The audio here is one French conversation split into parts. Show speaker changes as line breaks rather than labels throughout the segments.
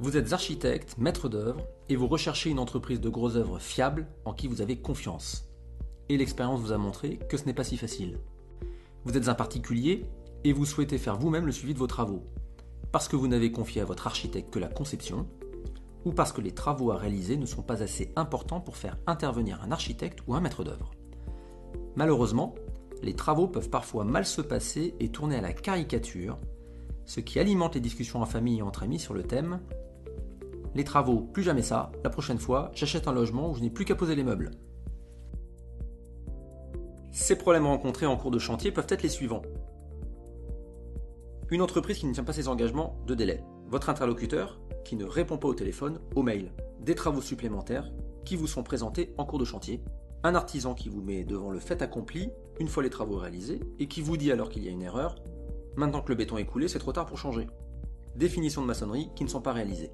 Vous êtes architecte, maître d'œuvre, et vous recherchez une entreprise de gros œuvres fiable en qui vous avez confiance. Et l'expérience vous a montré que ce n'est pas si facile. Vous êtes un particulier et vous souhaitez faire vous-même le suivi de vos travaux, parce que vous n'avez confié à votre architecte que la conception, ou parce que les travaux à réaliser ne sont pas assez importants pour faire intervenir un architecte ou un maître d'œuvre. Malheureusement, les travaux peuvent parfois mal se passer et tourner à la caricature, ce qui alimente les discussions en famille et entre amis sur le thème « Les travaux, plus jamais ça, la prochaine fois, j'achète un logement où je n'ai plus qu'à poser les meubles ». Ces problèmes rencontrés en cours de chantier peuvent être les suivants. Une entreprise qui ne tient pas ses engagements de délai, votre interlocuteur qui ne répond pas au téléphone, au mail, des travaux supplémentaires qui vous sont présentés en cours de chantier, un artisan qui vous met devant le fait accompli une fois les travaux réalisés et qui vous dit alors qu'il y a une erreur « Maintenant que le béton est coulé, c'est trop tard pour changer ». Des finitions de maçonnerie qui ne sont pas réalisées.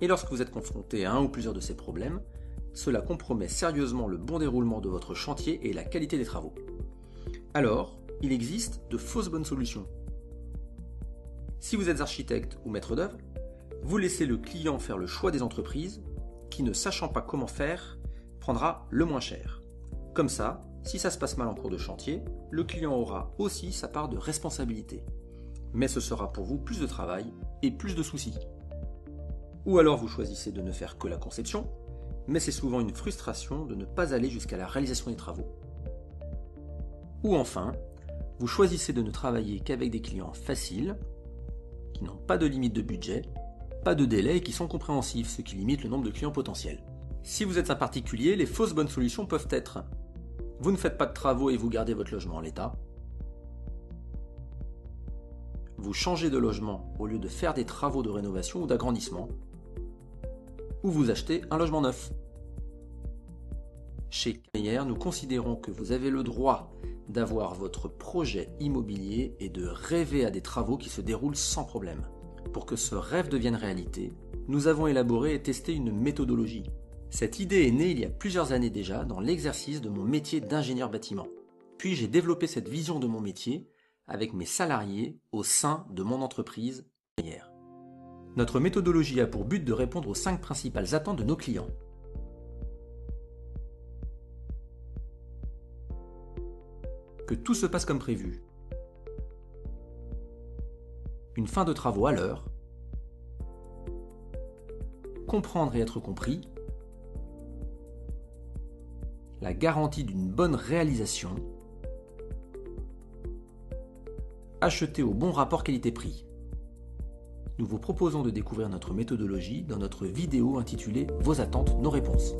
Et lorsque vous êtes confronté à un ou plusieurs de ces problèmes, cela compromet sérieusement le bon déroulement de votre chantier et la qualité des travaux. Alors, il existe de fausses bonnes solutions. Si vous êtes architecte ou maître d'œuvre, vous laissez le client faire le choix des entreprises qui, ne sachant pas comment faire, prendra le moins cher. Comme ça, si ça se passe mal en cours de chantier, le client aura aussi sa part de responsabilité. Mais ce sera pour vous plus de travail et plus de soucis. Ou alors vous choisissez de ne faire que la conception, mais c'est souvent une frustration de ne pas aller jusqu'à la réalisation des travaux. Ou enfin, vous choisissez de ne travailler qu'avec des clients faciles, qui n'ont pas de limite de budget, pas de délai et qui sont compréhensifs, ce qui limite le nombre de clients potentiels. Si vous êtes un particulier, les fausses bonnes solutions peuvent être: vous ne faites pas de travaux et vous gardez votre logement en l'état. Vous changez de logement au lieu de faire des travaux de rénovation ou d'agrandissement. Ou vous achetez un logement neuf. Chez Meyer, nous considérons que vous avez le droit d'avoir votre projet immobilier et de rêver à des travaux qui se déroulent sans problème. Pour que ce rêve devienne réalité, nous avons élaboré et testé une méthodologie. Cette idée est née il y a plusieurs années déjà dans l'exercice de mon métier d'ingénieur bâtiment. Puis j'ai développé cette vision de mon métier avec mes salariés au sein de mon entreprise Meyer. Notre méthodologie a pour but de répondre aux 5 principales attentes de nos clients. Que tout se passe comme prévu. Une fin de travaux à l'heure. Comprendre et être compris. La garantie d'une bonne réalisation. Acheter au bon rapport qualité-prix. Nous vous proposons de découvrir notre méthodologie dans notre vidéo intitulée « Vos attentes, nos réponses ».